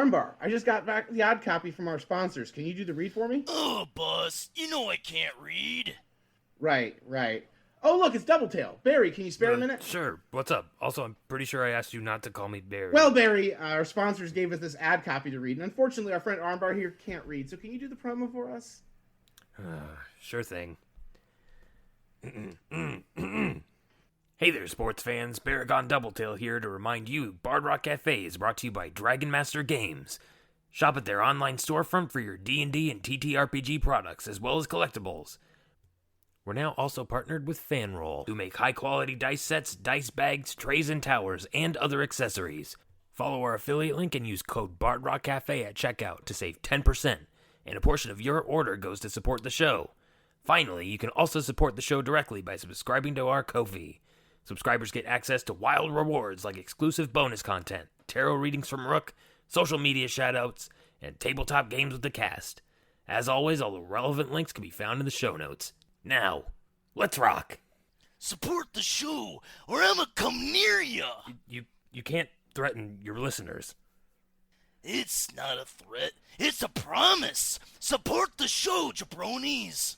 Armbar, I just got back the odd copy from our sponsors. Can you do the read for me? Oh, boss, you know I can't read. Right. Oh, look, it's Doubletail. Barry, can you spare a minute? Sure. What's up? Also, I'm pretty sure I asked you not to call me Barry. Well, Barry, our sponsors gave us this ad copy to read, and unfortunately our friend Armbar here can't read, so can you do the promo for us? Sure thing. Hey there, sports fans. Baragon Doubletail here to remind you Bard Rock Cafe is brought to you by Dragon Master Games. Shop at their online storefront for your D&D and TTRPG products, as well as collectibles. We're now also partnered with Fanroll, who make high-quality dice sets, dice bags, trays and towers, and other accessories. Follow our affiliate link and use code BardRockCafe at checkout to save 10%, and a portion of your order goes to support the show. Finally, you can also support the show directly by subscribing to our Ko-fi. Subscribers get access to wild rewards like exclusive bonus content, tarot readings from Rook, social media shoutouts, and tabletop games with the cast. As always, all the relevant links can be found in the show notes. Now, let's rock. Support the show, or I'ma come near ya. You can't threaten your listeners. It's not a threat, it's a promise. Support the show, jabronis.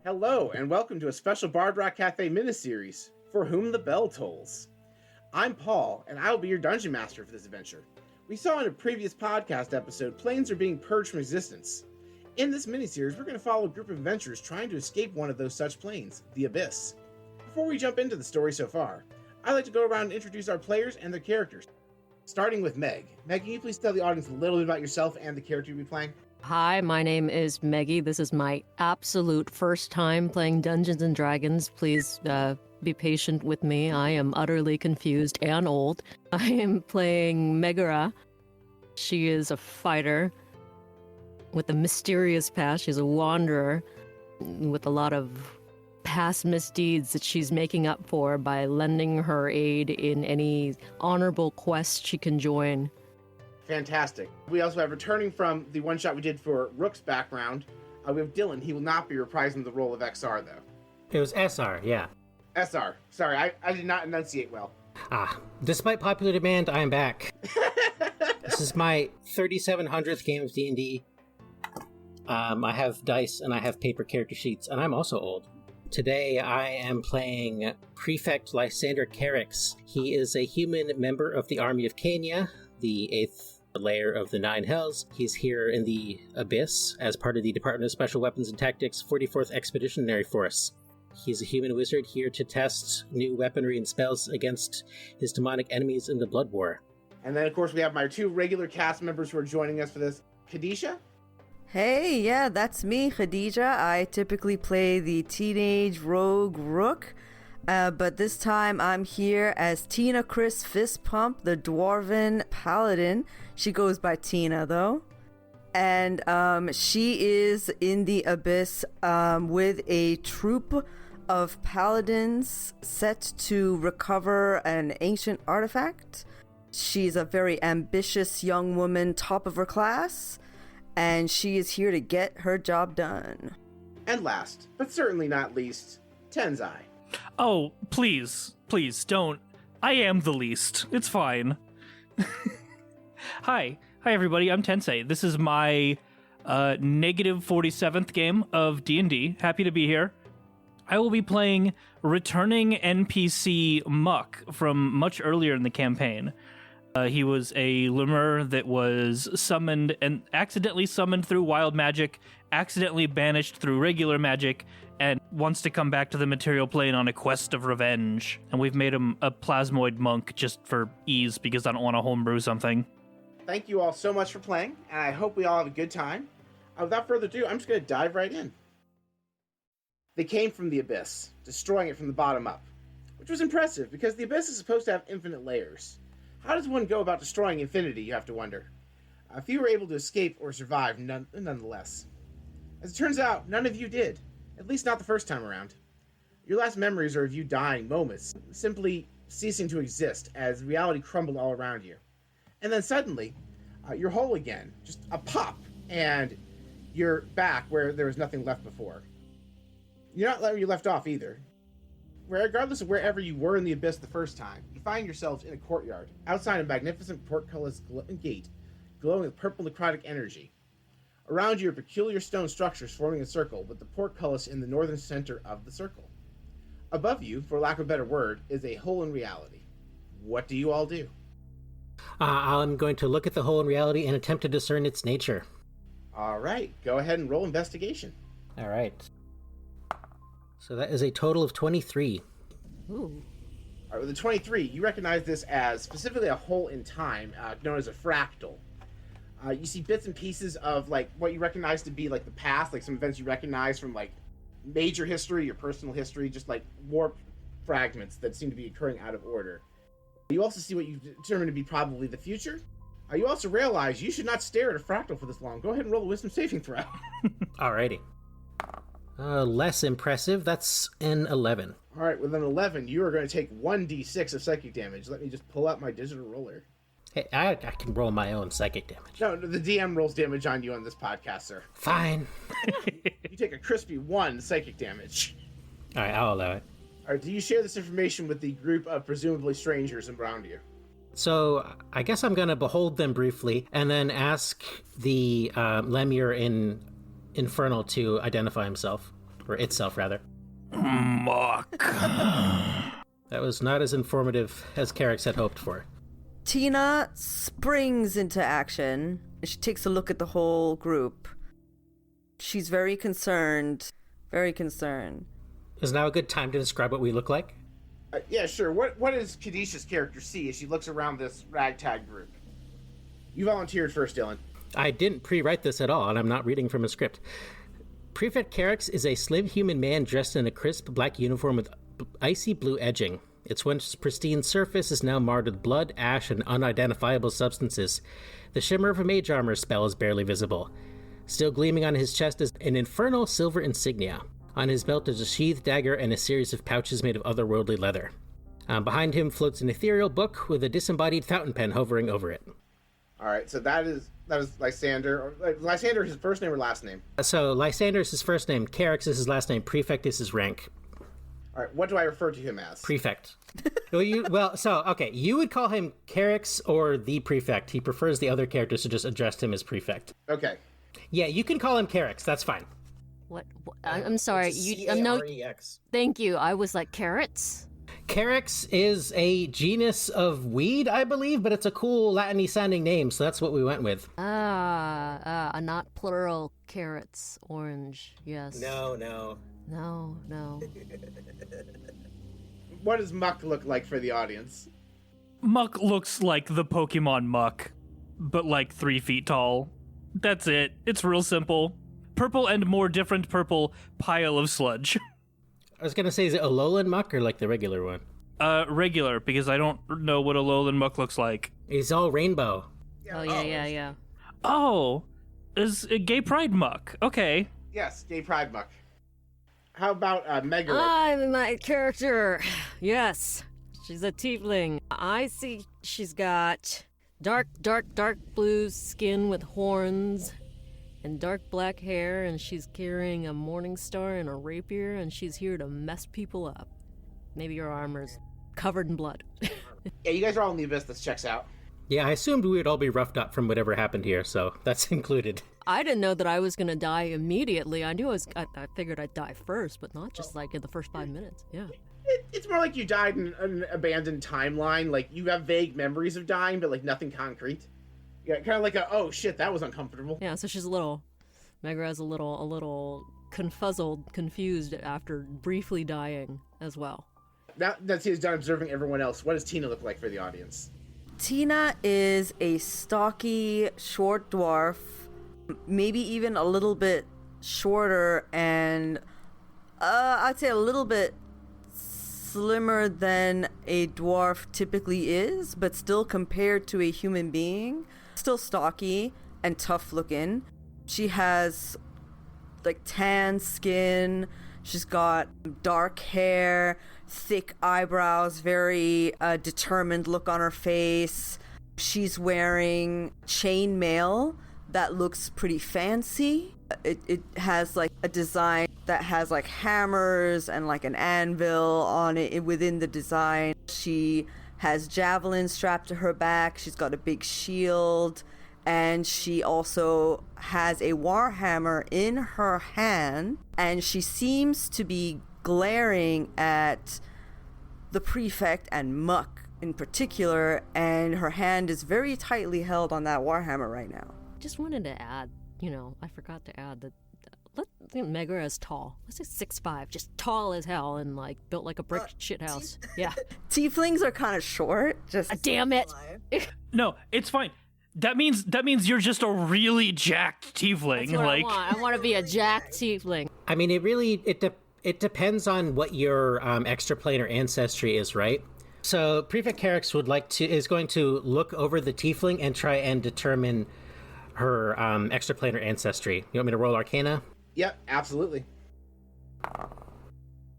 Hello, and welcome to a special Bard Rock Cafe miniseries, For Whom the Bell Tolls. I'm Paul, and I will be your Dungeon Master for this adventure. We saw in a previous podcast episode, planes are being purged from existence. In this miniseries, we're going to follow a group of adventurers trying to escape one of those such planes, the Abyss. Before we jump into the story so far, I'd like to go around and introduce our players and their characters. Starting with Meg. Meg, can you please tell the audience a little bit about yourself and the character you'll be playing? Hi, my name is Meggie. This is my absolute first time playing Dungeons & Dragons. Please be patient with me. I am utterly confused and old. I am playing Megara. She is a fighter with a mysterious past. She's a wanderer with a lot of past misdeeds that she's making up for by lending her aid in any honorable quest she can join. Fantastic. We also have, returning from the one-shot we did for Rook's background, we have Dylan. He will not be reprising the role of XR, though. It was SR, yeah. SR. Sorry, I did not enunciate well. Despite popular demand, I am back. This is my 3700th game of D&D. I have dice and I have paper character sheets, and I'm also old. Today I am playing Prefect Lysander Carex. He is a human member of the Army of Kenya, the 8th layer of the Nine Hells. He's here in the Abyss as part of the Department of Special Weapons and Tactics 44th Expeditionary Force. He's a human wizard here to test new weaponry and spells against his demonic enemies in the Blood War. And then, of course, we have my two regular cast members who are joining us for this. Khadisha? Hey, yeah, that's me, Khadija. I typically play the teenage rogue Rook, but this time I'm here as Tina Chris Fistpump, the dwarven paladin. She goes by Tina, though. And she is in the Abyss with a troop of paladins set to recover an ancient artifact. She's a very ambitious young woman, top of her class, and she is here to get her job done. And last, but certainly not least, Tenzai. Oh, please don't. I am the least. It's fine. Hi everybody, I'm Tensei. This is my negative 47th game of D&D. Happy to be here. I will be playing returning NPC Muck from much earlier in the campaign. He was a lemur that was summoned and accidentally summoned through wild magic, accidentally banished through regular magic, and wants to come back to the material plane on a quest of revenge. And we've made him a plasmoid monk just for ease because I don't want to homebrew something. Thank you all so much for playing, and I hope we all have a good time. Without further ado, I'm just going to dive right in. They came from the Abyss, destroying it from the bottom up. which was impressive because the Abyss is supposed to have infinite layers. How does one go about destroying infinity, you have to wonder? Few were able to escape or survive nonetheless. As it turns out, none of you did, at least not the first time around. Your last memories are of you dying, moments, simply ceasing to exist as reality crumbled all around you. And then suddenly, you're whole again, just a pop, and you're back where there was nothing left before. You're not where you left off either. Regardless of wherever you were in the Abyss the first time, you find yourselves in a courtyard, outside a magnificent portcullis gate, glowing with purple necrotic energy. Around you are peculiar stone structures forming a circle, with the portcullis in the northern center of the circle. Above you, for lack of a better word, is a hole in reality. What do you all do? I'm going to look at the hole in reality and attempt to discern its nature. All right, go ahead and roll investigation. All right. So that is a total of 23. Ooh. All right, with the 23, you recognize this as specifically a hole in time, known as a fractal. You see bits and pieces of like what you recognize to be like the past, like some events you recognize from like major history or personal history, just like warp fragments that seem to be occurring out of order. You also see what you determine to be probably the future. You also realize you should not stare at a fractal for this long. Go ahead and roll a wisdom saving throw. Alrighty. Less impressive. That's an 11. All right, with an 11, you are going to take 1d6 of psychic damage. Let me just pull out my digital roller. Hey, I can roll my own psychic damage. No, the DM rolls damage on you on this podcast, sir. Fine. You take a crispy 1 psychic damage. Alright, I'll allow it. All right, do you share this information with the group of presumably strangers around you? So, I guess I'm going to behold them briefly, and then ask the Lemure in Infernal to identify himself. Or itself, rather. Muck. That was not as informative as Carex had hoped for. Tina springs into action. She takes a look at the whole group. She's very concerned. Very concerned. Is now a good time to describe what we look like? Yeah, sure. What does Kadisha's character see as she looks around this ragtag group? You volunteered first, Dylan. I didn't pre-write this at all, and I'm not reading from a script. Prefect Carex is a slim human man dressed in a crisp black uniform with icy blue edging. Its once pristine surface is now marred with blood, ash, and unidentifiable substances. The shimmer of a mage armor spell is barely visible. Still gleaming on his chest is an infernal silver insignia. On his belt is a sheathed dagger and a series of pouches made of otherworldly leather. Behind him floats an ethereal book with a disembodied fountain pen hovering over it. All right, so that is Lysander. Lysander is his first name or last name? So Lysander is his first name, Carex is his last name, Prefect is his rank. All right, what do I refer to him as? Prefect. You would call him Carex or the Prefect. He prefers the other characters to just address him as Prefect. Okay. Yeah, you can call him Carex. That's fine. What? I'm sorry. No. Thank you. I was like carrots. Carex is a genus of weed, I believe, but it's a cool Latin-y sounding name, so that's what we went with. Not plural carrots. Orange. Yes. No. No. What does Muck look like for the audience? Muck looks like the Pokemon Muck, but like 3 feet tall. That's it. It's real simple. Purple and more different purple pile of sludge. I was gonna say, is it a lowland muck or like the regular one? Regular, because I don't know what a lowland muck looks like. He's all rainbow. Oh, yeah. Oh, is a gay pride muck. Okay. Yes, gay pride Muck. How about Mega? I'm my character. Yes. She's a tiefling. I see she's got dark blue skin with horns and dark black hair, and she's carrying a morning star and a rapier, and she's here to mess people up. Maybe your armor's covered in blood. Yeah, you guys are all in the Abyss. This checks out. Yeah, I assumed we would all be roughed up from whatever happened here, so that's included. I didn't know that I was gonna die immediately. I figured I'd die first, but not just like in the first 5 minutes. Yeah. It's more like you died in an abandoned timeline. Like, you have vague memories of dying, but like nothing concrete. Yeah, kind of like oh shit, that was uncomfortable. Yeah, so she's Megra's a little confuzzled, confused after briefly dying as well. Now that he's done observing everyone else, what does Tina look like for the audience? Tina is a stocky, short dwarf, maybe even a little bit shorter, and I'd say a little bit slimmer than a dwarf typically is, but still compared to a human being, still stocky and tough looking. She has like tan skin. She's got dark hair, thick eyebrows, very determined look on her face. She's wearing chainmail that looks pretty fancy. It has like a design that has like hammers and like an anvil on it within the design. She has javelins strapped to her back. She's got a big shield, and she also has a warhammer in her hand, and she seems to be glaring at the prefect and Muck in particular, and her hand is very tightly held on that warhammer right now. Just wanted to add, I forgot to add that Megra is tall. Let's say 6'5", just tall as hell and like built like a brick shithouse. Yeah. Tieflings are kind of short. Just damn it. No, it's fine. That means you're just a really jacked tiefling. That's what I want to be a jacked tiefling. I mean, it depends on what your extraplanar ancestry is, right? So Prefect Carex is going to look over the tiefling and try and determine her extraplanar ancestry. You want me to roll Arcana? Yep, absolutely.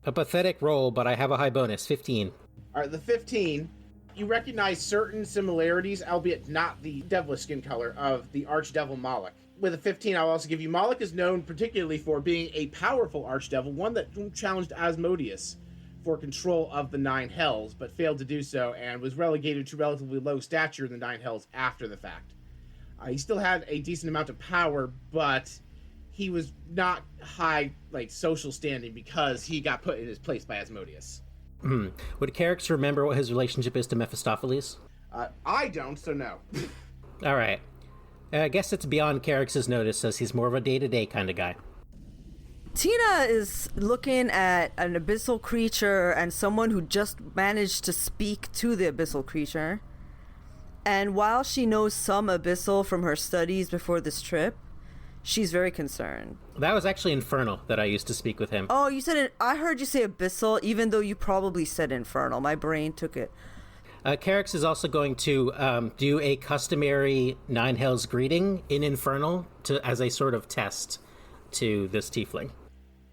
A pathetic roll, but I have a high bonus, 15. All right, the 15, you recognize certain similarities, albeit not the devilish skin color, of the archdevil Moloch. With a 15, I'll also give you Moloch is known particularly for being a powerful archdevil, one that challenged Asmodeus for control of the Nine Hells, but failed to do so and was relegated to relatively low stature in the Nine Hells after the fact. He still had a decent amount of power, but he was not high social standing because he got put in his place by Asmodeus. Would Carex remember what his relationship is to Mephistopheles? I don't, so no. All right. I guess it's beyond Carex's notice, as he's more of a day-to-day kind of guy. Tina is looking at an abyssal creature and someone who just managed to speak to the abyssal creature. And while she knows some abyssal from her studies before this trip, she's very concerned. That was actually Infernal that I used to speak with him. Oh, you said it. I heard you say abyssal, even though you probably said Infernal. My brain took it. Carex is also going to do a customary Nine Hells greeting in Infernal as a sort of test to this tiefling.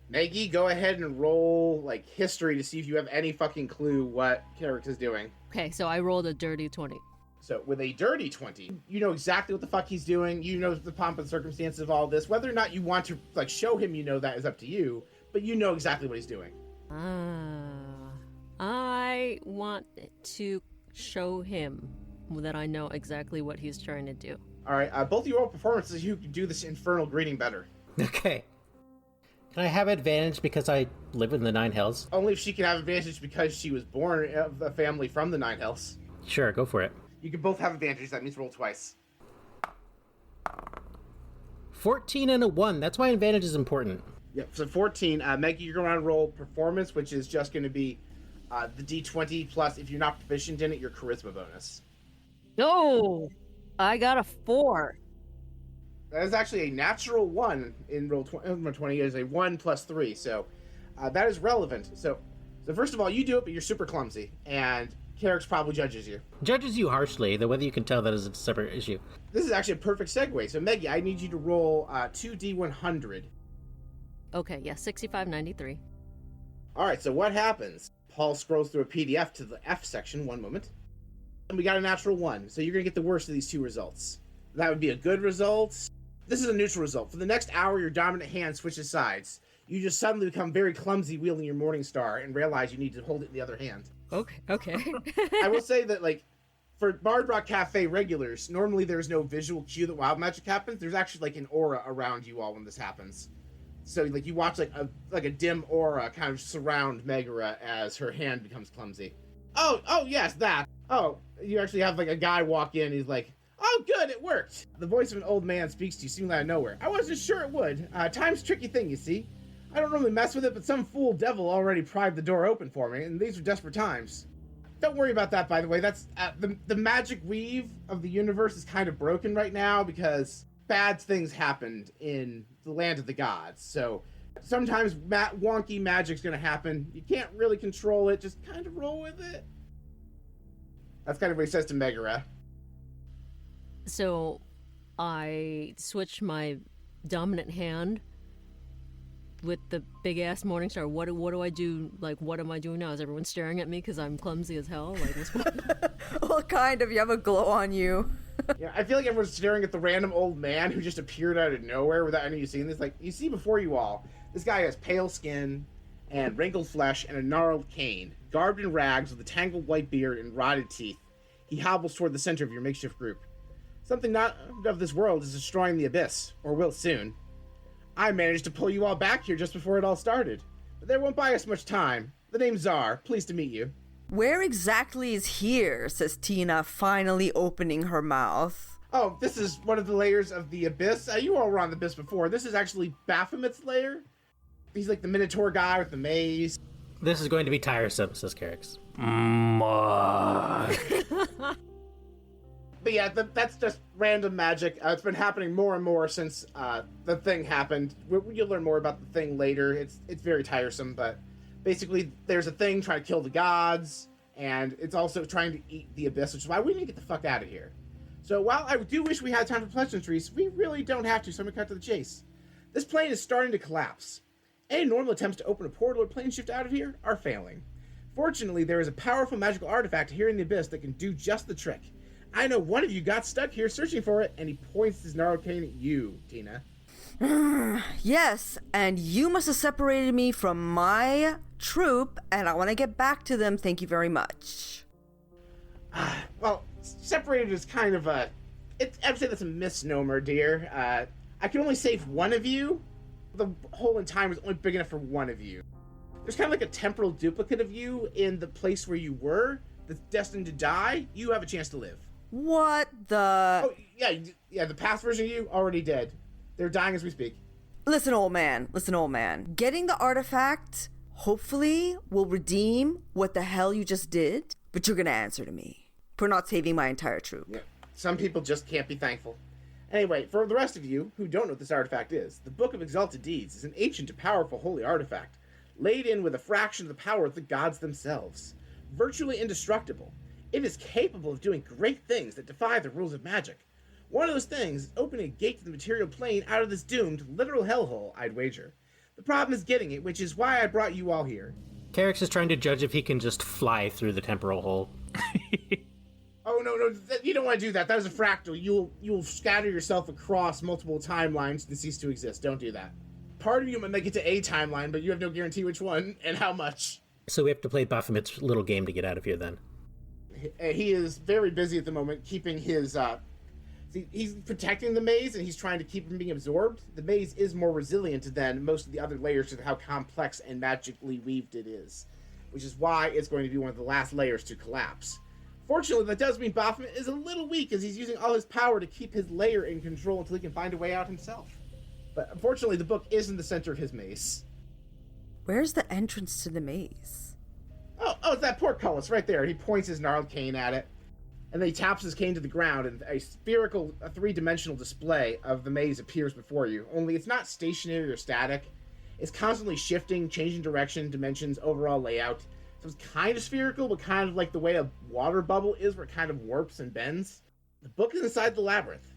Maggie, go ahead and roll history to see if you have any fucking clue what Carex is doing. Okay, so I rolled a dirty 20. So with a dirty 20, you know exactly what the fuck he's doing. You know the pomp and circumstances of all this. Whether or not you want to show him that is up to you, but you know exactly what he's doing. I want to show him that I know exactly what he's trying to do. All right, both of you roll performances. You can do this infernal greeting better. Okay. Can I have advantage because I live in the Nine Hells? Only if she can have advantage because she was born of a family from the Nine Hells. Sure, go for it. You can both have advantage. That means roll twice. 14 and a 1. That's why advantage is important. Yep, so 14. Maggie, you're going to roll performance, which is just going to be the D20 plus, if you're not proficient in it, your charisma bonus. No! I got a 4. That is actually a natural 1 in roll 20. It is a 1 plus 3, so that is relevant. So first of all, you do it, but you're super clumsy, and Carex probably judges you. Judges you harshly, though whether you can tell that is a separate issue. This is actually a perfect segue. So, Maggie, I need you to roll 2d100. Okay, yeah, 6593. All right, so what happens? Paul scrolls through a PDF to the F section. One moment. And we got a natural 1, so you're going to get the worst of these two results. That would be a good result. This is a neutral result. For the next hour, your dominant hand switches sides. You just suddenly become very clumsy wielding your Morning Star and realize you need to hold it in the other hand. Okay. I will say that, for Bard Rock Cafe regulars, normally there's no visual cue that wild magic happens. There's actually, an aura around you all when this happens. So, you watch, a dim aura kind of surround Megara as her hand becomes clumsy. Oh, yes, that. Oh, you actually have, a guy walk in, he's like, oh, good, it worked. The voice of an old man speaks to you, seemingly out of nowhere. I wasn't sure it would. Time's a tricky thing, you see. I don't normally mess with it, but some fool devil already pried the door open for me, and these are desperate times. Don't worry about that, by the way. That's the magic weave of the universe is kind of broken right now because bad things happened in the land of the gods. So Sometimes wonky magic's gonna happen. You can't really control it. Just kind of roll with it. That's kind of what he says to Megara. So I switch my dominant hand with the big ass Morningstar. What do I do? Like, what am I doing now? Is everyone staring at me because I'm clumsy as hell? Like, Well, kind of. You have a glow on you. Yeah, I feel like everyone's staring at the random old man who just appeared out of nowhere without any of you seeing this. Like, you see before you all, this guy has pale skin and wrinkled flesh and a gnarled cane, garbed in rags with a tangled white beard and rotted teeth. He hobbles toward the center of your makeshift group. Something not of this world is destroying the abyss, or will soon. I managed to pull you all back here just before it all started, but there won't buy us much time. The name's Czar. Pleased to meet you. Where exactly is here? Says Tina, finally opening her mouth. Oh, this is one of the layers of the abyss. You all were on the abyss before. This is actually Baphomet's lair. He's like the Minotaur guy with the maze. This is going to be tiresome, says Carex. But yeah, that's just random magic. It's been happening more and more since the thing happened. You'll learn more about the thing later. It's very tiresome, but basically there's a thing trying to kill the gods, and it's also trying to eat the abyss, which is why we need to get the fuck out of here. So while I do wish we had time for pleasantries, we really don't have to, so I'm gonna cut to the chase. This plane is starting to collapse. Any normal attempts to open a portal or plane shift out of here are failing. Fortunately, there is a powerful magical artifact here in the abyss that can do just the trick. I know one of you got stuck here searching for it, and he points his gnarled cane at you, Tina. Yes, and you must have separated me from my troop, and I want to get back to them. Thank you very much. Well, separated is kind of a... I'd say that's a misnomer, dear. I can only save one of you. The hole in time is only big enough for one of you. There's kind of like a temporal duplicate of you in the place where you were that's destined to die. You have a chance to live. What the... Oh, yeah, the past version of you, already dead. They're dying as we speak. Listen, old man. Getting the artifact, hopefully, will redeem what the hell you just did, but you're gonna answer to me for not saving my entire troop. Yeah, some people just can't be thankful. Anyway, for the rest of you who don't know what this artifact is, the Book of Exalted Deeds is an ancient and powerful holy artifact, laid in with a fraction of the power of the gods themselves. Virtually indestructible, it is capable of doing great things that defy the rules of magic. One of those things is opening a gate to the material plane out of this doomed, literal hellhole, I'd wager. The problem is getting it, which is why I brought you all here. Carex is trying to judge if he can just fly through the temporal hole. Oh, no, you don't want to do that. That is a fractal. You'll scatter yourself across multiple timelines and cease to exist. Don't do that. Part of you might make it to a timeline, but you have no guarantee which one and how much. So we have to play Baphomet's little game to get out of here, then. He is very busy at the moment, keeping his... he's protecting the maze, and he's trying to keep from being absorbed. The maze is more resilient than most of the other layers to how complex and magically weaved it is, which is why it's going to be one of the last layers to collapse. Fortunately, that does mean Baphomet is a little weak, as he's using all his power to keep his layer in control until he can find a way out himself. But unfortunately, the book is in the center of his maze. Where's the entrance to the maze? Oh, it's that portcullis right there. He points his gnarled cane at it, and then he taps his cane to the ground, and a three-dimensional display of the maze appears before you. Only it's not stationary or static. It's constantly shifting, changing direction, dimensions, overall layout. So it's kind of spherical, but kind of like the way a water bubble is, where it kind of warps and bends. The book is inside the labyrinth.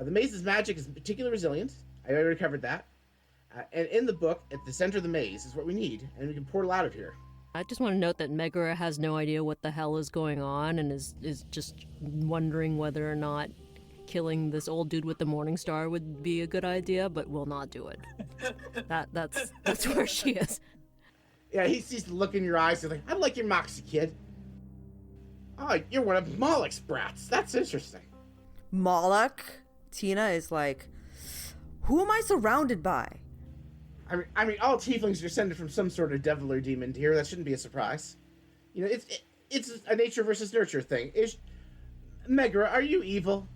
The maze's magic is particularly resilient. I already covered that. And in the book, at the center of the maze, is what we need, and we can portal out of here. I just want to note that Megara has no idea what the hell is going on and is just wondering whether or not killing this old dude with the Morningstar would be a good idea, but will not do it. That's where she is. Yeah, he sees the look in your eyes. He's like, I like your moxie, kid. Oh, you're one of Moloch's brats. That's interesting. Moloch? Tina is like, who am I surrounded by? I mean, all tieflings are descended from some sort of devil or demon, dear. That shouldn't be a surprise. You know, it's a nature versus nurture thing. Megara, are you evil?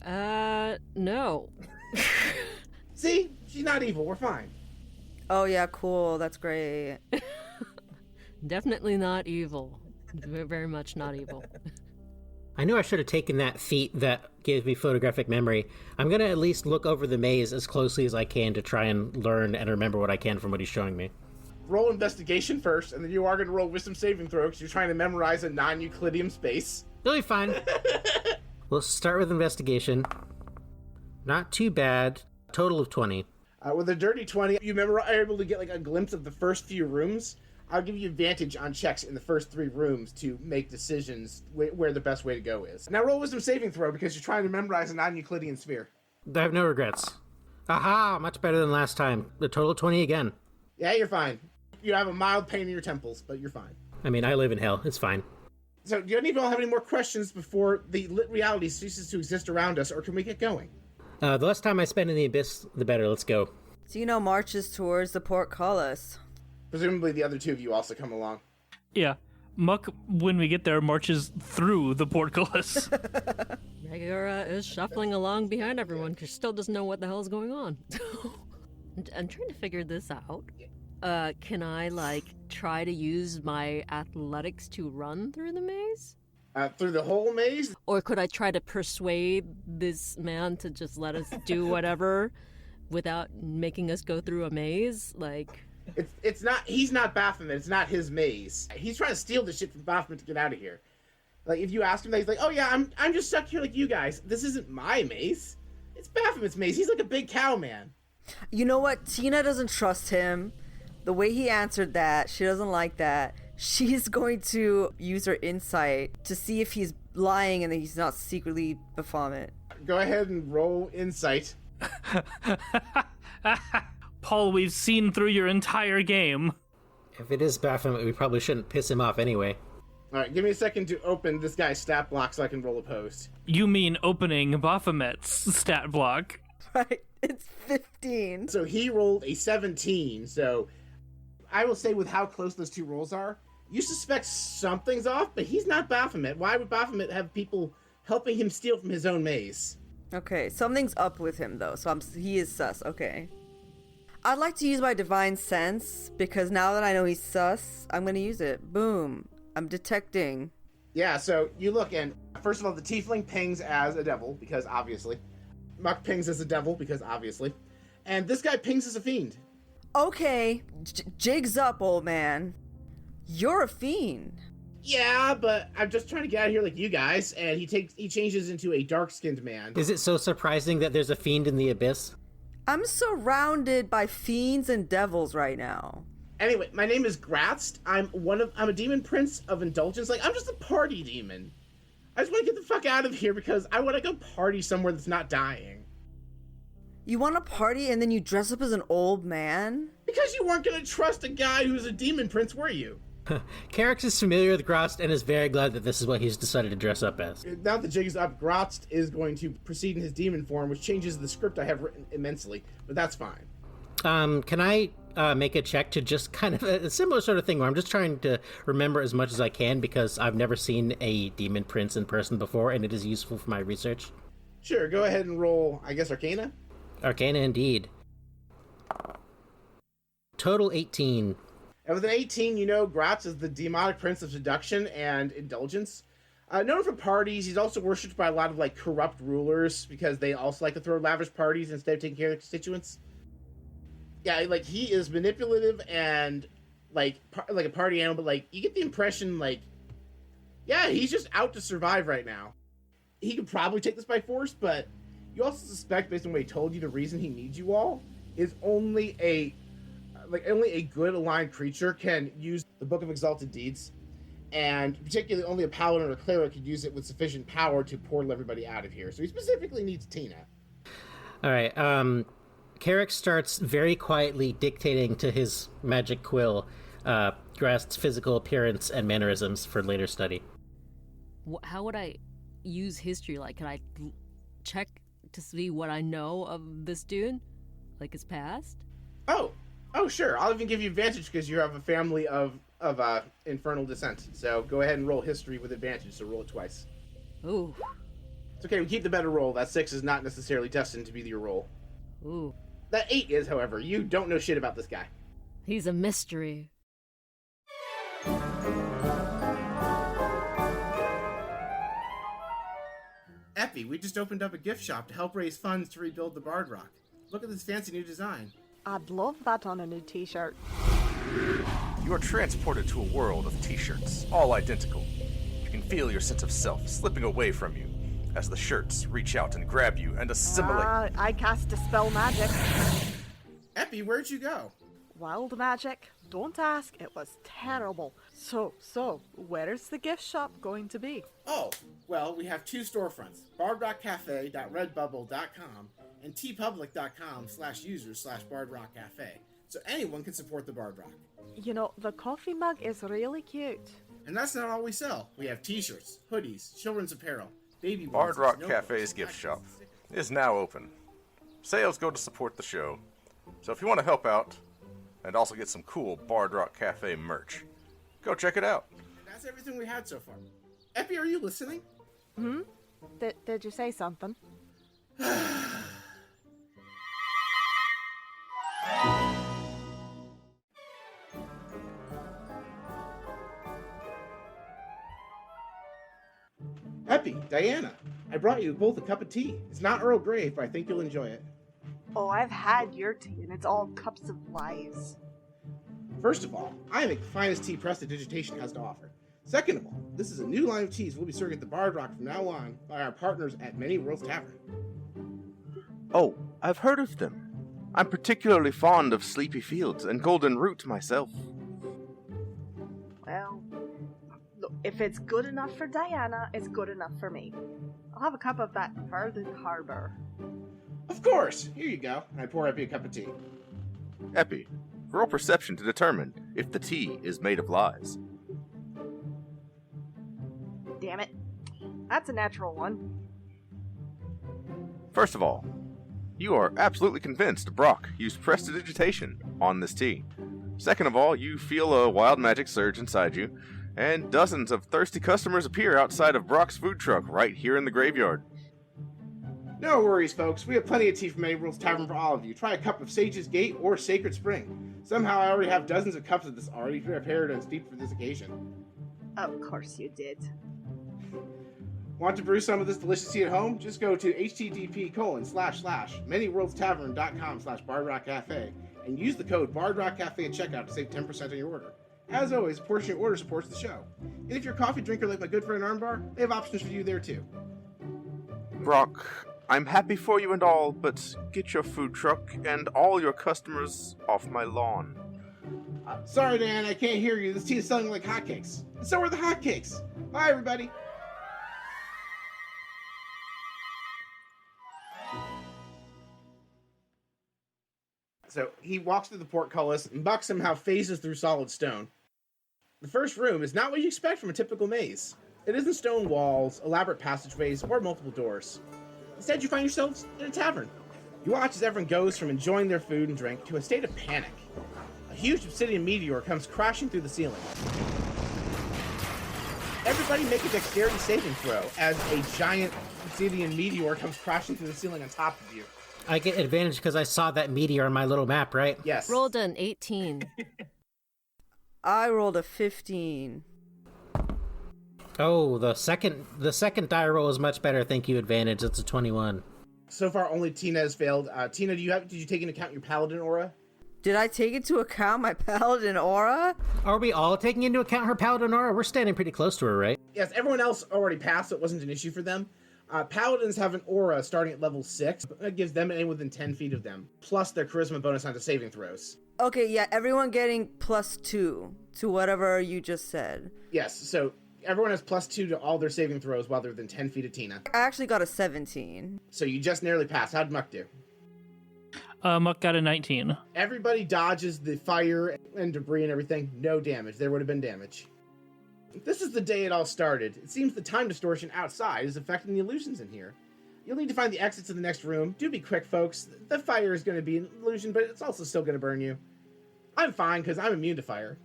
No. See? She's not evil. We're fine. Oh yeah, cool. That's great. Definitely not evil. Very much not evil. I knew I should have taken that feat that gives me photographic memory. I'm going to at least look over the maze as closely as I can to try and learn and remember what I can from what he's showing me. Roll investigation first, and then you are going to roll wisdom saving throw because you're trying to memorize a non-Euclidean space. Really fine. We'll start with investigation. Not too bad. Total of 20. With a dirty 20, you are able to get like a glimpse of the first few rooms. I'll give you advantage on checks in the first 3 rooms to make decisions where the best way to go is. Now roll wisdom saving throw because you're trying to memorize a non-Euclidean sphere. I have no regrets. Aha! Much better than last time. The total of 20 again. Yeah, you're fine. You have a mild pain in your temples, but you're fine. I mean, I live in hell. It's fine. So do any of y'all have any more questions before the lit reality ceases to exist around us, or can we get going? The less time I spend in the abyss, the better. Let's go. Tino marches towards the portcullis. Presumably the other 2 of you also come along. Yeah. Muck, when we get there, marches through the portcullis. Megara is shuffling along behind everyone because she still doesn't know what the hell is going on. I'm trying to figure this out. Can I, try to use my athletics to run through the maze? Through the whole maze? Or could I try to persuade this man to just let us do whatever without making us go through a maze? It's not, he's not Baphomet, it's not his maze. He's trying to steal the shit from Baphomet to get out of here. If you ask him that, he's like, oh yeah, I'm just stuck here like you guys. This isn't my maze. It's Baphomet's maze. He's like a big cow man. You know what? Tina doesn't trust him. The way he answered that, she doesn't like that. She's going to use her insight to see if he's lying and that he's not secretly Baphomet. Go ahead and roll insight. Paul, we've seen through your entire game. If it is Baphomet, we probably shouldn't piss him off anyway. Alright, give me a second to open this guy's stat block so I can roll opposed. You mean opening Baphomet's stat block? Right, it's 15. So he rolled a 17, so I will say with how close those 2 rolls are, you suspect something's off, but he's not Baphomet. Why would Baphomet have people helping him steal from his own maze? Okay, something's up with him though, so he is sus, okay. I'd like to use my divine sense, because now that I know he's sus, I'm gonna use it. Boom. I'm detecting. Yeah, so you look and, first of all, the tiefling pings as a devil, because obviously. Muck pings as a devil, because obviously. And this guy pings as a fiend. Okay, jigs up, old man. You're a fiend. Yeah, but I'm just trying to get out of here like you guys, and he changes into a dark-skinned man. Is it so surprising that there's a fiend in the abyss? I'm surrounded by fiends and devils right now. Anyway, my name is Gratzt. I'm a demon prince of indulgence. I'm just a party demon. I just want to get the fuck out of here because I want to go party somewhere that's not dying. You want to party and then you dress up as an old man? Because you weren't going to trust a guy who's a demon prince, were you? Carex is familiar with Gratzt and is very glad that this is what he's decided to dress up as. Now the jig is up, Gratzt is going to proceed in his demon form, which changes the script I have written immensely, but that's fine. Can I make a check to just kind of a similar sort of thing where I'm just trying to remember as much as I can because I've never seen a demon prince in person before and it is useful for my research? Sure, go ahead and roll, I guess, Arcana? Arcana indeed. Total 18. And with an 18, you know Gratz is the demonic prince of seduction and indulgence. Known for parties, he's also worshipped by a lot of corrupt rulers because they also like to throw lavish parties instead of taking care of their constituents. Yeah, he is manipulative and like a party animal, but you get the impression yeah, he's just out to survive right now. He could probably take this by force, but you also suspect, based on what he told you, the reason he needs you all is only a good aligned creature can use the Book of Exalted Deeds, and particularly only a paladin or a cleric could use it with sufficient power to portal everybody out of here. So he specifically needs Tina. All right. Carex starts very quietly dictating to his magic quill Grast's physical appearance and mannerisms for later study. How would I use history? Can I check to see what I know of this dude? His past? Oh, sure. I'll even give you advantage because you have a family of infernal descent. So go ahead and roll history with advantage, so roll it twice. Ooh. It's okay, we keep the better roll. That 6 is not necessarily destined to be your roll. Ooh. That 8 is, however. You don't know shit about this guy. He's a mystery. Epi, we just opened up a gift shop to help raise funds to rebuild the Bard Rock. Look at this fancy new design. I'd love that on a new t-shirt. You are transported to a world of t-shirts, all identical. You can feel your sense of self slipping away from you as the shirts reach out and grab you and assimilate. I cast Dispel Magic. Epi, where'd you go? Wild magic. Don't ask, it was terrible. So, where's the gift shop going to be? Oh, well, we have two storefronts, bardrockcafe.redbubble.com and tpublic.com/users/bardrockcafe, so anyone can support the Bard Rock. You know, the coffee mug is really cute. And that's not all we sell. We have t-shirts, hoodies, children's apparel, baby Bard onesies, Rock notebooks, Cafe's gift shop stickers. is now open. Sales go to support the show, so if you want to help out and also get some cool Bard Rock Cafe merch, go check it out. And that's everything we had so far. Epi, are you listening? Did you say something? Epi, Diana, I brought you both a cup of tea. It's not Earl Grey, but I think you'll enjoy it. Oh, I've had your tea and it's all cups of lies. First of all, I make the finest tea prestidigitation has to offer. Second of all, this is a new line of teas we'll be serving at the Bard Rock from now on by our partners at Many Worlds Tavern. Oh, I've heard of them. I'm particularly fond of Sleepy Fields and Golden Root myself. Well, look, if it's good enough for Diana, it's good enough for me. I'll have a cup of that Farthing Harbor. Of course! Here you go. And I pour Epi a cup of tea. Epi, roll perception to determine if the tea is made of lies. Damn it. That's a natural one. First of all, you are absolutely convinced Brock used prestidigitation on this tea. Second of all, you feel a wild magic surge inside you, and dozens of thirsty customers appear outside of Brock's food truck right here in the graveyard. No worries, folks. We have plenty of tea from Many Worlds Tavern for all of you. Try a cup of Sage's Gate or Sacred Spring. Somehow I already have dozens of cups of this already prepared and steeped for this occasion. Of course you did. Want to brew some of this delicious tea at home? Just go to http://manyworldstavern.com/bardrockcafe and use the code BardrockCafe at checkout to save 10% on your order. As always, a portion of your order supports the show. And if you're a coffee drinker like my good friend Armbar, they have options for you there too. Brock, I'm happy for you and all, but get your food truck and all your customers off my lawn. Sorry, Dan, I can't hear you. This tea is selling like hotcakes. And so are the hotcakes. Bye, everybody. So he walks through the portcullis, and Buck somehow phases through solid stone. The first room is not what you expect from a typical maze. It isn't stone walls, elaborate passageways, or multiple doors. Instead, you find yourselves in a tavern. You watch as everyone goes from enjoying their food and drink to a state of panic. A huge obsidian meteor comes crashing through the ceiling. Everybody make a dexterity saving throw as a giant obsidian meteor comes crashing through the ceiling on top of you. I get advantage because I saw that meteor on my little map, right? Yes. Rolled an 18. I rolled a 15. Oh, the second die roll is much better. Thank you, advantage. It's a 21. So far, only Tina has failed. Tina, did you take into account your paladin aura? Did I take into account my paladin aura? Are we all taking into account her paladin aura? We're standing pretty close to her, right? Yes, everyone else already passed, so it wasn't an issue for them. Paladins have an aura starting at level 6. That gives them anyone within 10 feet of them, plus their charisma bonus on the saving throws. Okay, yeah, everyone getting +2 to whatever you just said. Yes, so everyone has +2 to all their saving throws while they're within 10 feet of Tina. I actually got a 17. So you just narrowly passed. How'd Muck do? Muck got a 19. Everybody dodges the fire and debris and everything. No damage. There would have been damage. This is the day it all started. It seems the time distortion outside is affecting the illusions in here. You'll need to find the exits to the next room. Do be quick, folks. The fire is going to be an illusion, but it's also still going to burn you. I'm fine, because I'm immune to fire.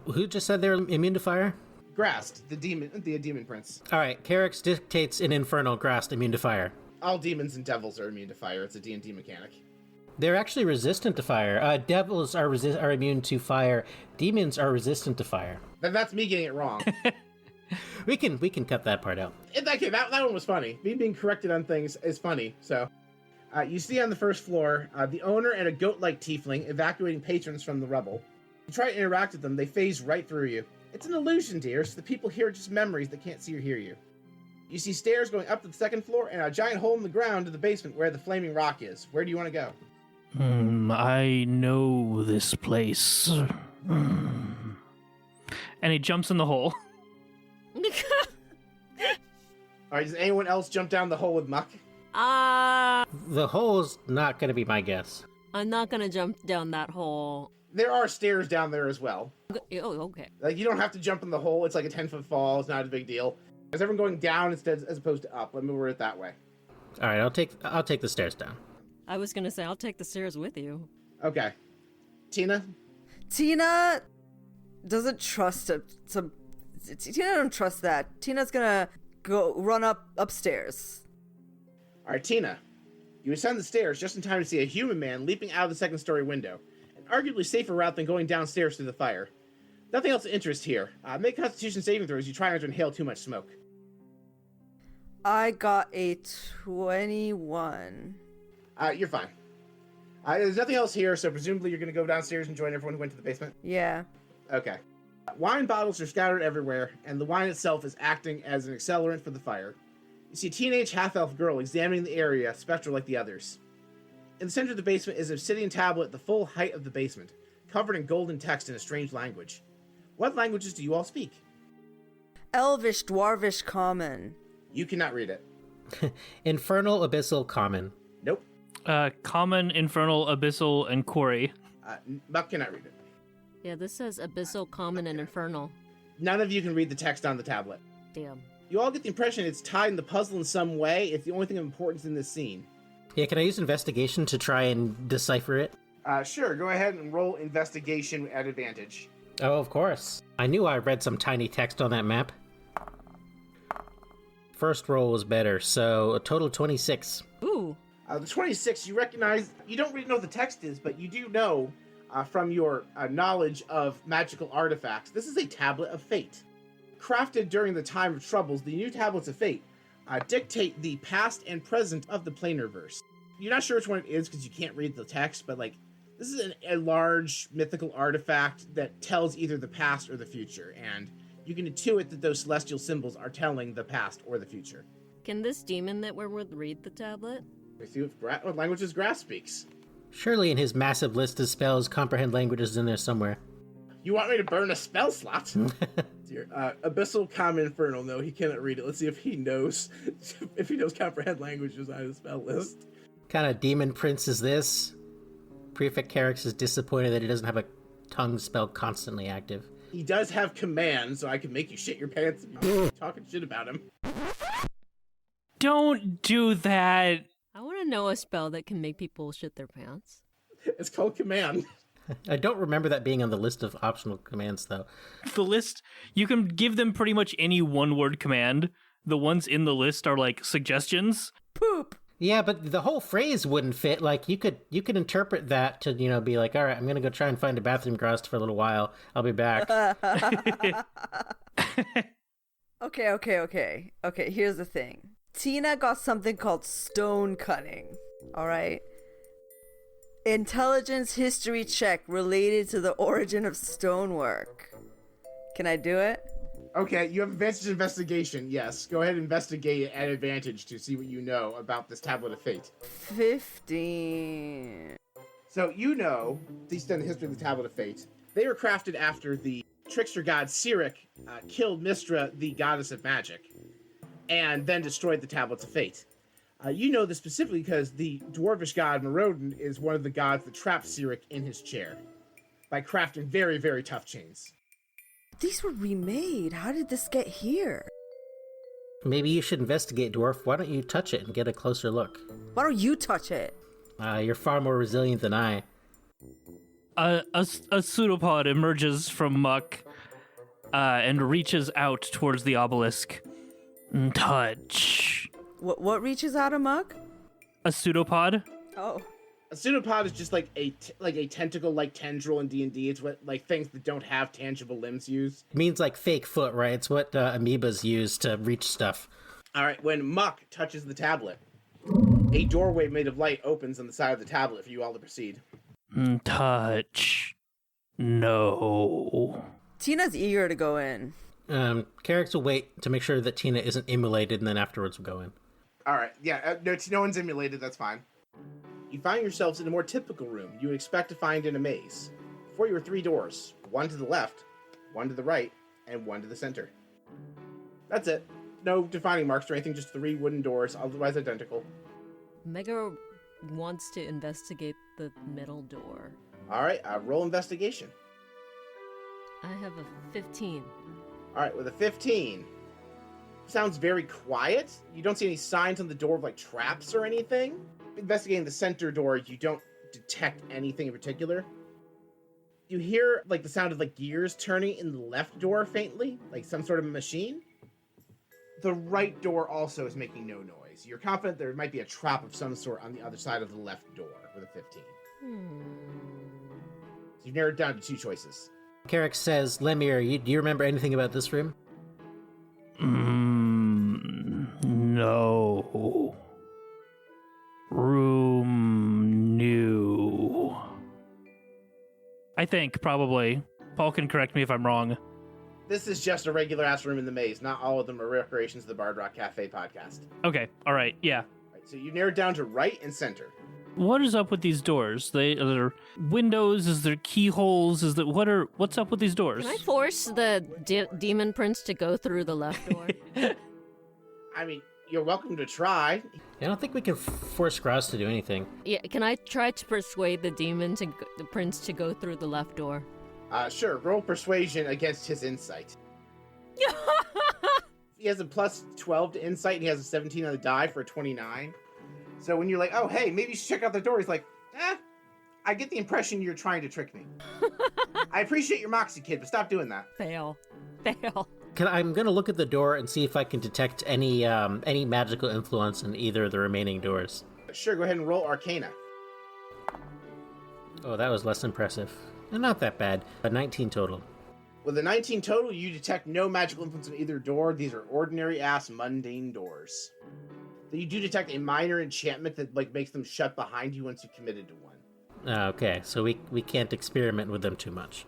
Who just said they're immune to fire? Grast, the demon prince. All right, Carex dictates an infernal Grast immune to fire. All demons and devils are immune to fire. It's a D&D mechanic. They're actually resistant to fire. Devils are immune to fire. Demons are resistant to fire. That's me getting it wrong. We can cut that part out. In that case, that one was funny. Me being corrected on things is funny. So, you see on the first floor, the owner and a goat-like tiefling evacuating patrons from the rubble. You try to interact with them, they phase right through you. It's an illusion, dear, so the people here are just memories that can't see or hear you. You see stairs going up to the second floor and a giant hole in the ground to the basement where the flaming rock is. Where do you want to go? I know this place. And he jumps in the hole. Alright, does anyone else jump down the hole with Muck? The hole's not going to be my guess. I'm not gonna jump down that hole. There are stairs down there as well. Oh, okay. Like, you don't have to jump in the hole. It's like a 10-foot fall. It's not a big deal. Is everyone going down instead as opposed to up? Let me word it that way. All right, I'll take the stairs down. I was gonna say, I'll take the stairs with you. Okay. Tina? Tina doesn't trust Tina don't trust that. Tina's gonna go run upstairs. All right, Tina. You ascend the stairs just in time to see a human man leaping out of the second-story window. An arguably safer route than going downstairs through the fire. Nothing else of interest here. Make Constitution saving throws. You try not to inhale too much smoke. I got a 21. You're fine. There's nothing else here, so presumably you're going to go downstairs and join everyone who went to the basement? Yeah. Okay. Wine bottles are scattered everywhere, and the wine itself is acting as an accelerant for the fire. You see a teenage half-elf girl examining the area, spectral like the others. In the center of the basement is an obsidian tablet the full height of the basement, covered in golden text in a strange language. What languages do you all speak? Elvish, Dwarvish, Common. You cannot read it. Infernal, Abyssal, Common. Nope. Common, Infernal, Abyssal, and Quarry. Buck cannot read it. Yeah, this says Abyssal, Common, and Infernal. None of you can read the text on the tablet. Damn. You all get the impression it's tied in the puzzle in some way. It's the only thing of importance in this scene. Yeah, can I use investigation to try and decipher it? Sure, go ahead and roll investigation at advantage. Oh, of course. I knew I read some tiny text on that map. First roll was better, so a total 26. Ooh. The 26, you recognize, you don't really know what the text is, but you do know from your knowledge of magical artifacts, this is a tablet of fate. Crafted during the time of troubles, the new tablets of fate dictate the past and present of the Planarverse. You're not sure which one it is because you can't read the text, but like, this is a large mythical artifact that tells either the past or the future, and you can intuit that those celestial symbols are telling the past or the future. Can this demon that we're with read the tablet? Let me see what languages Grass speaks. Surely in his massive list of spells, comprehend languages in there somewhere. You want me to burn a spell slot? Dear. Abyssal, Common, Infernal. No, he cannot read it. Let's see if he knows comprehend languages on his spell list. Kind of demon prince is this? Prefect Carex is disappointed that he doesn't have a tongue spell constantly active. He does have command, so I can make you shit your pants if you're talking shit about him. Don't do that. I want to know a spell that can make people shit their pants. It's called command. I don't remember that being on the list of optional commands, though. The list, you can give them pretty much any one-word command. The ones in the list are like suggestions. Poop. Yeah, but the whole phrase wouldn't fit. Like, you could interpret that to, be like, all right, I'm going to go try and find a bathroom grass for a little while. I'll be back. Okay, here's the thing. Tina got something called stone cutting, all right? Intelligence history check related to the origin of stonework. Can I do it? Okay, you have advantage investigation, yes. Go ahead and investigate at advantage to see what you know about this Tablet of Fate. 15. So you know, at least in the history of the Tablet of Fate, they were crafted after the trickster god Cyric killed Mystra, the goddess of magic, and then destroyed the Tablets of Fate. You know this specifically because the dwarvish god Morodin is one of the gods that trapped Cyric in his chair by crafting very, very tough chains. These were remade. How did this get here? Maybe you should investigate, Dwarf. Why don't you touch it and get a closer look? Why don't you touch it? You're far more resilient than I. A pseudopod emerges from muck and reaches out towards the obelisk. Touch. What reaches out of muck? A pseudopod. Oh. A pseudopod is just like a tentacle-like tendril in D&D. It's what like things that don't have tangible limbs use. It means like fake foot, right? It's what amoebas use to reach stuff. All right, when Muck touches the tablet, a doorway made of light opens on the side of the tablet for you all to proceed. Touch. No. Tina's eager to go in. Carex will wait to make sure that Tina isn't immolated, and then afterwards we'll go in. All right, yeah, no one's emulated, that's fine. You find yourselves in a more typical room you would expect to find in a maze. Before you are 3 doors, one to the left, one to the right, and one to the center. That's it. No defining marks or anything, just 3 wooden doors, otherwise identical. Mega wants to investigate the middle door. All right, roll investigation. I have a 15. All right, with a 15. Sounds very quiet. You don't see any signs on the door of like traps or anything. Investigating the center door, you don't detect anything in particular. You hear like the sound of like gears turning in the left door faintly, like some sort of machine. The right door also is making no noise. You're confident there might be a trap of some sort on the other side of the left door with a 15. So you've narrowed it down to 2 choices. Carex says, Lemire, do you remember anything about this room? No. Room new. I think, probably. Paul can correct me if I'm wrong. This is just a regular ass room in the maze. Not all of them are recreations of the Bard Rock Cafe podcast. Okay, alright, yeah. Right, so you narrowed down to right and center. What is up with these doors? Are there windows? Is there keyholes? What's up with these doors? Can I force the demon prince to go through the left door? I mean, you're welcome to try. I don't think we can force Grouse to do anything. Yeah, can I try to persuade the prince to go through the left door? Sure, roll persuasion against his insight. He has a plus 12 to insight, and he has a 17 on the die for a 29. So when you're like, oh, hey, maybe you should check out the door, he's like, I get the impression you're trying to trick me. I appreciate your moxie, kid, but stop doing that. Fail. I'm going to look at the door and see if I can detect any magical influence in either of the remaining doors. Sure, go ahead and roll Arcana. Oh, that was less impressive. Not that bad. A 19 total. With a 19 total, you detect no magical influence on either door. These are ordinary-ass, mundane doors. You do detect a minor enchantment that like makes them shut behind you once you've committed to one. Okay, so we can't experiment with them too much.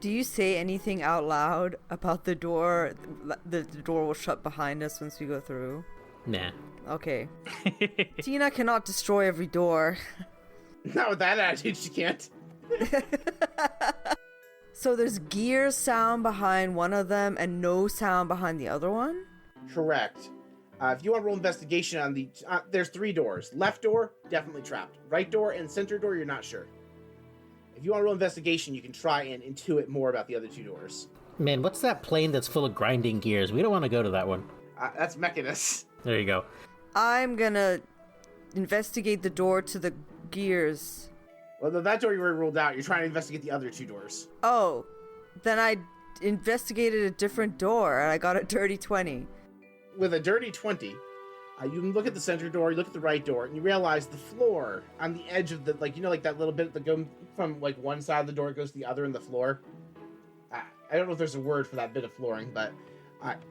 Do you say anything out loud about the door? The door will shut behind us once we go through? Nah. Okay. Tina cannot destroy every door. Not with that attitude, she can't. So there's gear sound behind one of them and no sound behind the other one? Correct. If you want to roll investigation on the... there's 3 doors. Left door, definitely trapped. Right door and center door, you're not sure. If you want to roll investigation, you can try and intuit more about the other 2 doors. Man, what's that plane that's full of grinding gears? We don't want to go to that one. That's Mechanus. There you go. I'm gonna investigate the door to the gears. Well, that door you already ruled out. You're trying to investigate the other 2 doors. Oh, then I investigated a different door and I got a dirty 20. With a dirty 20, you can look at the center door, you look at the right door, and you realize the floor on the edge of the, like, you know, like that little bit that goes from, like, one side of the door goes to the other in the floor? I don't know if there's a word for that bit of flooring, but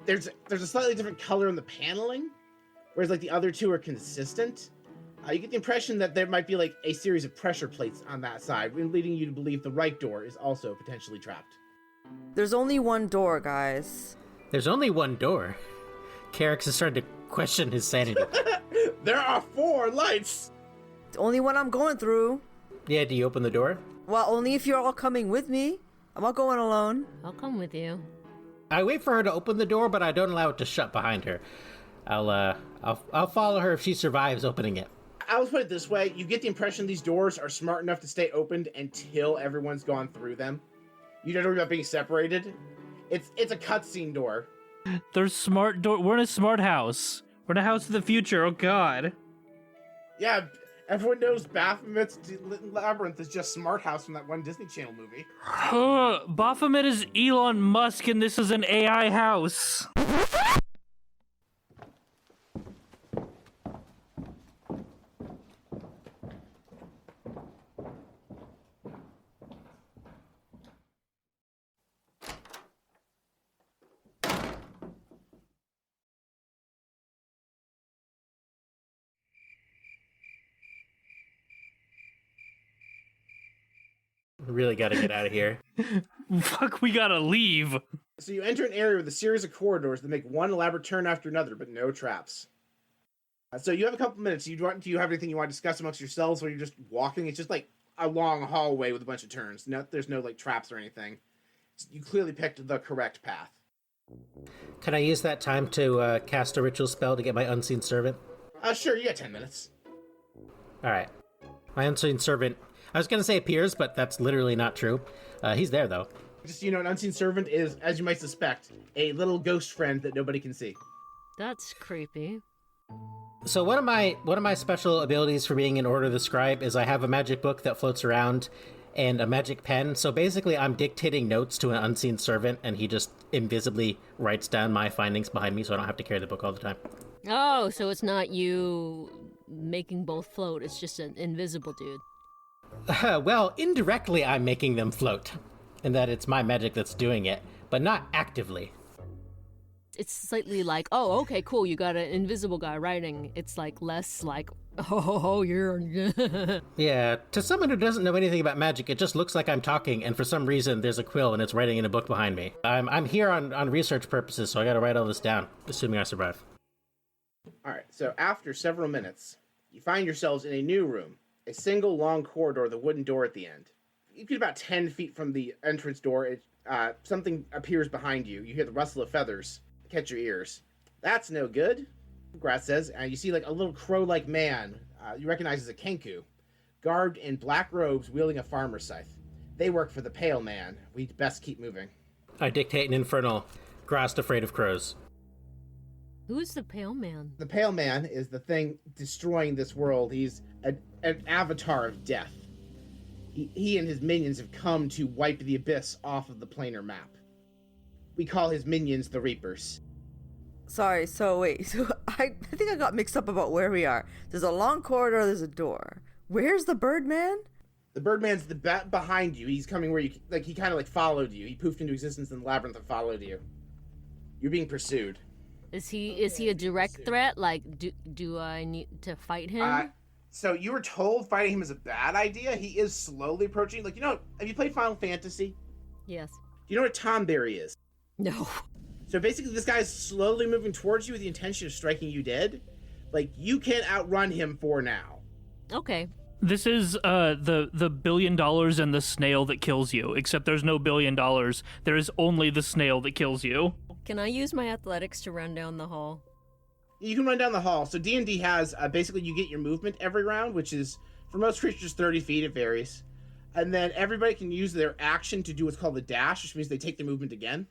there's a slightly different color in the paneling, whereas, like, the other 2 are consistent. You get the impression that there might be, like, a series of pressure plates on that side, leading you to believe the right door is also potentially trapped. There's only one door, guys. There's only one door. Carex is starting to question his sanity. There are 4 lights! The only one I'm going through. Yeah, do you open the door? Well, only if you're all coming with me. I'm not going alone. I'll come with you. I wait for her to open the door, but I don't allow it to shut behind her. I'll follow her if she survives opening it. I'll put it this way, you get the impression these doors are smart enough to stay opened until everyone's gone through them. You don't worry about being separated. It's a cutscene door. There's smart door. We're in a smart house. We're in a house of the future. Oh God. Yeah, everyone knows Baphomet's Labyrinth is just Smart House from that one Disney Channel movie. Baphomet is Elon Musk, and this is an AI house. Really gotta get out of here. Fuck, we gotta leave. So you enter an area with a series of corridors that make one elaborate turn after another, but no traps. So you have a couple minutes. Do you have anything you want to discuss amongst yourselves while you're just walking? It's just like a long hallway with a bunch of turns. There's no like traps or anything. You clearly picked the correct path. Can I use that time to cast a ritual spell to get my unseen servant? Sure, you got 10 minutes. Alright. My unseen servant, I was gonna say appears, but that's literally not true. He's there, though. Just so you know, an unseen servant is, as you might suspect, a little ghost friend that nobody can see. That's creepy. So one of my special abilities for being an Order of the Scribe is I have a magic book that floats around and a magic pen. So basically I'm dictating notes to an unseen servant and he just invisibly writes down my findings behind me so I don't have to carry the book all the time. Oh, so it's not you making both float, it's just an invisible dude. Well, indirectly I'm making them float, in that it's my magic that's doing it, but not actively. It's slightly like, oh, okay, cool, you got an invisible guy writing. It's like less like, oh, you're... Yeah, to someone who doesn't know anything about magic, it just looks like I'm talking, and for some reason there's a quill and it's writing in a book behind me. I'm here on research purposes, so I gotta write all this down, assuming I survive. Alright, so after several minutes, you find yourselves in a new room. A single long corridor with a wooden door at the end. You get about 10 feet from the entrance door. Something appears behind you. You hear the rustle of feathers catch your ears. That's no good, Grat says, and you see like a little crow-like man you recognize as a Kenku, garbed in black robes wielding a farmer's scythe. They work for the Pale Man. We'd best keep moving. I dictate an infernal, Grast afraid of crows. Who's the Pale Man? The Pale Man is the thing destroying this world. He's an avatar of death. He and his minions have come to wipe the abyss off of the planar map. We call his minions the Reapers. Sorry, so wait. So I think I got mixed up about where we are. There's a long corridor, there's a door. Where's the Birdman? The Birdman's behind you. He's coming where you... Like, he kind of, like, followed you. He poofed into existence in the labyrinth and followed you. You're being pursued. Is he a direct threat? Like, do I need to fight him? So you were told fighting him is a bad idea. He is slowly approaching. Like, have you played Final Fantasy? Yes. Do you know what Tomberry is? No. So basically this guy is slowly moving towards you with the intention of striking you dead. Like, you can't outrun him for now. Okay. This is the $1 billion and the snail that kills you, except there's no $1 billion. There is only the snail that kills you. Can I use my athletics to run down the hall? You can run down the hall. So D&D has, basically you get your movement every round, which is, for most creatures, 30 feet. It varies. And then everybody can use their action to do what's called the dash, which means they take their movement again.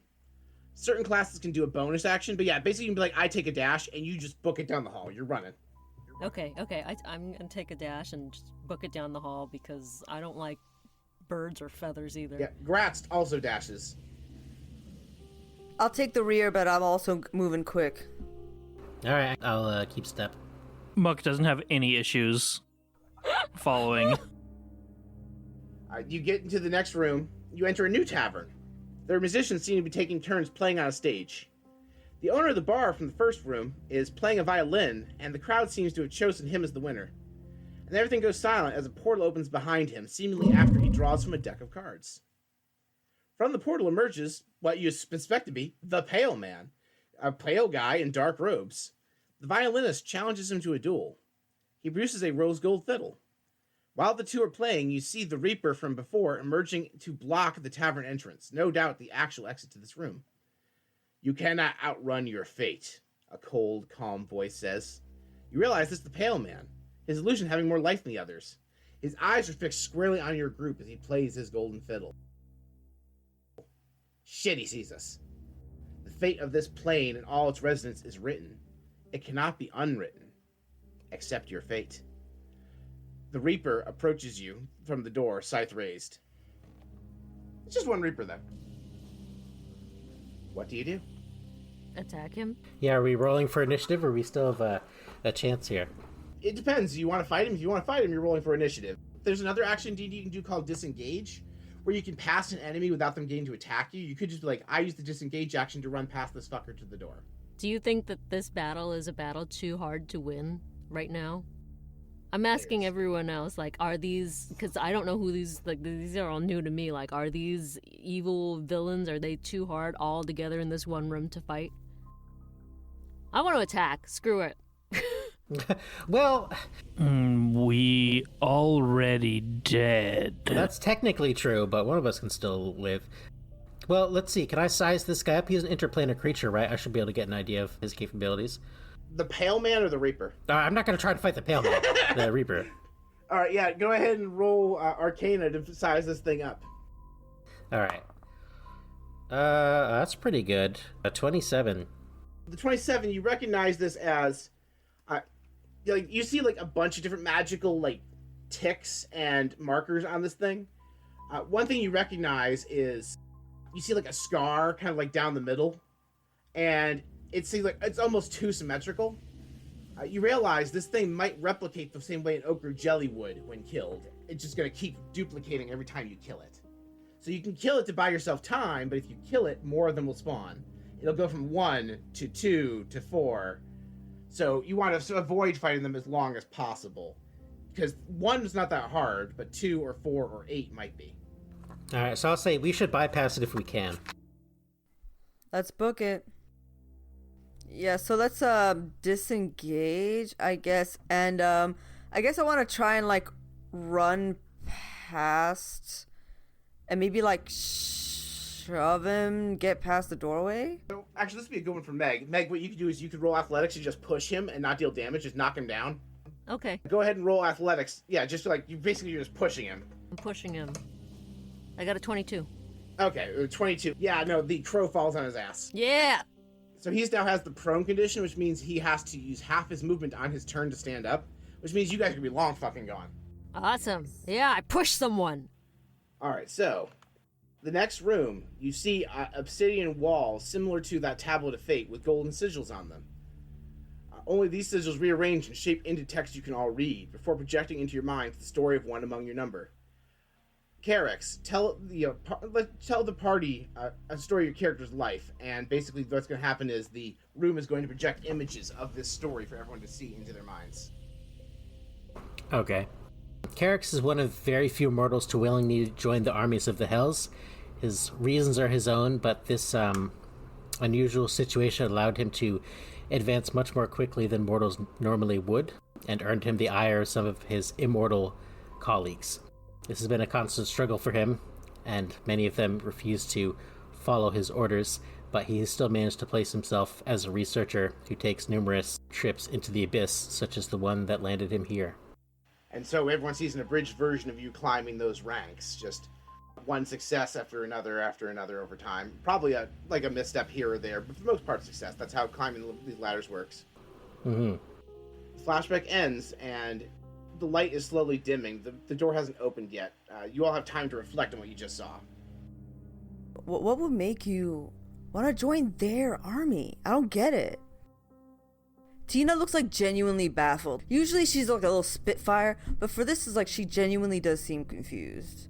Certain classes can do a bonus action, but yeah, basically you can be like, I take a dash, and you just book it down the hall. You're running. Okay. I'm gonna take a dash and just book it down the hall because I don't like birds or feathers either. Yeah, Gratz also dashes. I'll take the rear, but I'm also moving quick. Alright, I'll keep step. Muck doesn't have any issues following. You get into the next room. You enter a new tavern. Their musicians seem to be taking turns playing on a stage. The owner of the bar from the first room is playing a violin, and the crowd seems to have chosen him as the winner. And everything goes silent as a portal opens behind him, seemingly after he draws from a deck of cards. From the portal emerges what you suspect to be the Pale Man, a pale guy in dark robes. The violinist challenges him to a duel. He produces a rose gold fiddle. While the two are playing, you see the Reaper from before emerging to block the tavern entrance, no doubt the actual exit to this room. You cannot outrun your fate, a cold, calm voice says. You realize this is the Pale Man, his illusion having more life than the others. His eyes are fixed squarely on your group as he plays his golden fiddle. Shit, he sees us. The fate of this plane and all its residents is written. It cannot be unwritten. Accept your fate. The Reaper approaches you from the door, scythe raised. It's just one Reaper, though. What do you do? Attack him? Yeah, are we rolling for initiative, or we still have a chance here? It depends. You want to fight him? If you want to fight him, you're rolling for initiative. There's another action D&D you can do called Disengage, where you can pass an enemy without them getting to attack you. You could just be like, I use the Disengage action to run past this fucker to the door. Do you think that this battle is a battle too hard to win right now? I'm asking players. everyone else, like, are these, because I don't know who these, like, these are all new to me. Like, are these evil villains? Are they too hard all together in this one room to fight? I want to attack. Screw it. Well, We already dead. that's technically true, but one of us can still live. Well, let's see. Can I size this guy up? He's an interplanar creature, right? I should be able to get an idea of his capabilities. The Pale Man or the Reaper? I'm not going to try to fight the Pale Man, the Reaper. All right, yeah, go ahead and roll Arcana to size this thing up. All right. That's pretty good. A 27. The 27, you recognize this as, like, you see like a bunch of different magical like ticks and markers on this thing. One thing you recognize is you see like a scar kind of like down the middle, and it seems like it's almost too symmetrical. You realize this thing might replicate the same way an ochre jelly would when killed. It's just going to keep duplicating every time you kill it. So you can kill it to buy yourself time, but if you kill it, more of them will spawn. It'll go from 1 to 2 to 4. So you want to avoid fighting them as long as possible. Because 1 is not that hard, but 2 or 4 or 8 might be. All right, so I'll say we should bypass it if we can. Let's book it. Yeah, so let's disengage, I guess. And I guess I want to try and like run past and maybe like shove him, get past the doorway. So actually, this would be a good one for Meg. Meg, what you could do is you could roll athletics and just push him and not deal damage, just knock him down. Okay, Go ahead and roll athletics. Yeah, just like you're just pushing him. I'm pushing him. I got a 22. Okay, 22. Yeah, no, the crow falls on his ass. Yeah! So he now has the prone condition, which means he has to use half his movement on his turn to stand up, which means you guys are gonna be long fucking gone. Awesome. Yeah, I pushed someone. All right, so the next room, you see obsidian walls similar to that tablet of fate with golden sigils on them. Only these sigils rearrange and shape into text you can all read before projecting into your mind the story of one among your number. Carex, tell the party a story of your character's life, and basically what's going to happen is the room is going to project images of this story for everyone to see into their minds. Okay. Carex is one of very few mortals to willingly join the armies of the Hells. His reasons are his own, but this unusual situation allowed him to advance much more quickly than mortals normally would, and earned him the ire of some of his immortal colleagues. This has been a constant struggle for him, and many of them refuse to follow his orders, but he has still managed to place himself as a researcher who takes numerous trips into the abyss, such as the one that landed him here. And so everyone sees an abridged version of you climbing those ranks, just one success after another over time. Probably a misstep here or there, but for the most part success. That's how climbing these ladders works. Mm-hmm. The flashback ends, and the light is slowly dimming. The door hasn't opened yet. You all have time to reflect on what you just saw. What would make you want to join their army? I don't get it. Tina looks like genuinely baffled. Usually she's like a little spitfire, but for this is like she genuinely does seem confused.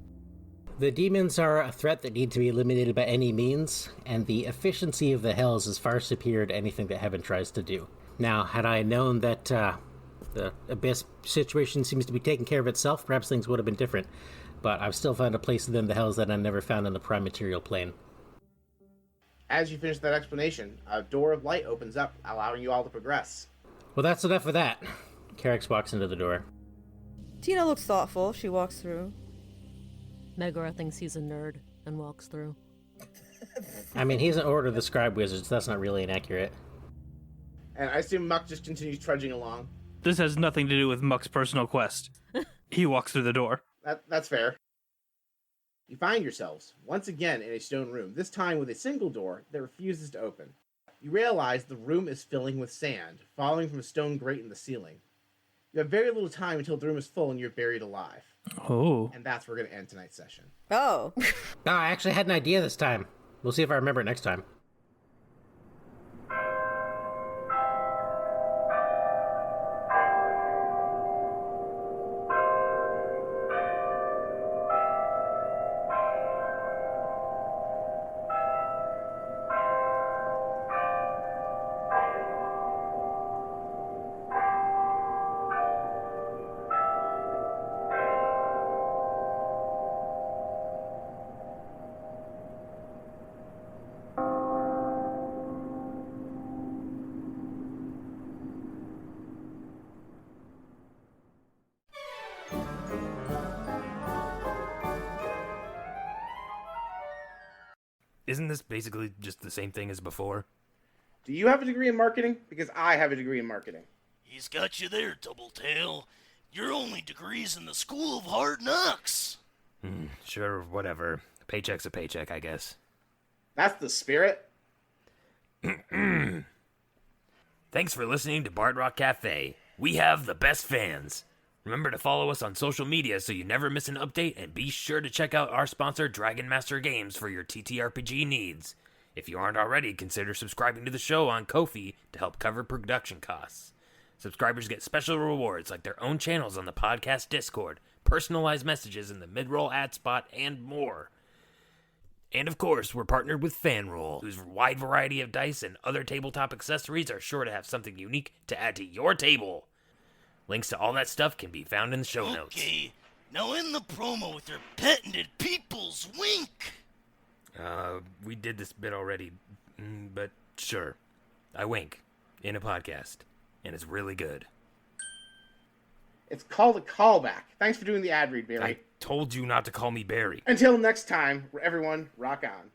The demons are a threat that need to be eliminated by any means, and the efficiency of the Hells is far superior to anything that Heaven tries to do. Now, had I known that the Abyss situation seems to be taking care of itself, perhaps things would have been different, but I've still found a place within the Hells that I never found in the prime material plane. As you finish that explanation, a door of light opens up, allowing you all to progress. Well, that's enough of that. Carex walks into the door. Tina looks thoughtful. She walks through. Megara thinks he's a nerd and walks through. I mean, he's an Order of the Scribe Wizards. That's not really inaccurate. And I assume Muck just continues trudging along. This has nothing to do with Muck's personal quest. He walks through the door. That's fair. You find yourselves, once again, in a stone room, this time with a single door that refuses to open. You realize the room is filling with sand, falling from a stone grate in the ceiling. You have very little time until the room is full and you're buried alive. Oh. And that's where we're going to end tonight's session. Oh. I actually had an idea this time. We'll see if I remember it next time. isn't this basically just the same thing as before? Do you have a degree in marketing? Because I have a degree in marketing. He's got you there, Doubletail. Your only degree's in the School of Hard Knocks. Sure, whatever. A paycheck's a paycheck, I guess. That's the spirit. Thanks for listening to Bard Rock Cafe. We have the best fans. Remember to follow us on social media so you never miss an update, and be sure to check out our sponsor, Dragon Master Games, for your TTRPG needs. If you aren't already, consider subscribing to the show on Ko-fi to help cover production costs. Subscribers get special rewards like their own channels on the podcast Discord, personalized messages in the mid-roll ad spot, and more. And of course, we're partnered with FanRoll, whose wide variety of dice and other tabletop accessories are sure to have something unique to add to your table. Links to all that stuff can be found in the show notes. Okay, now in the promo with your patented people's wink. We did this bit already, but sure. I wink in a podcast, and it's really good. It's called a callback. Thanks for doing the ad read, Barry. I told you not to call me Barry. Until next time, everyone, rock on.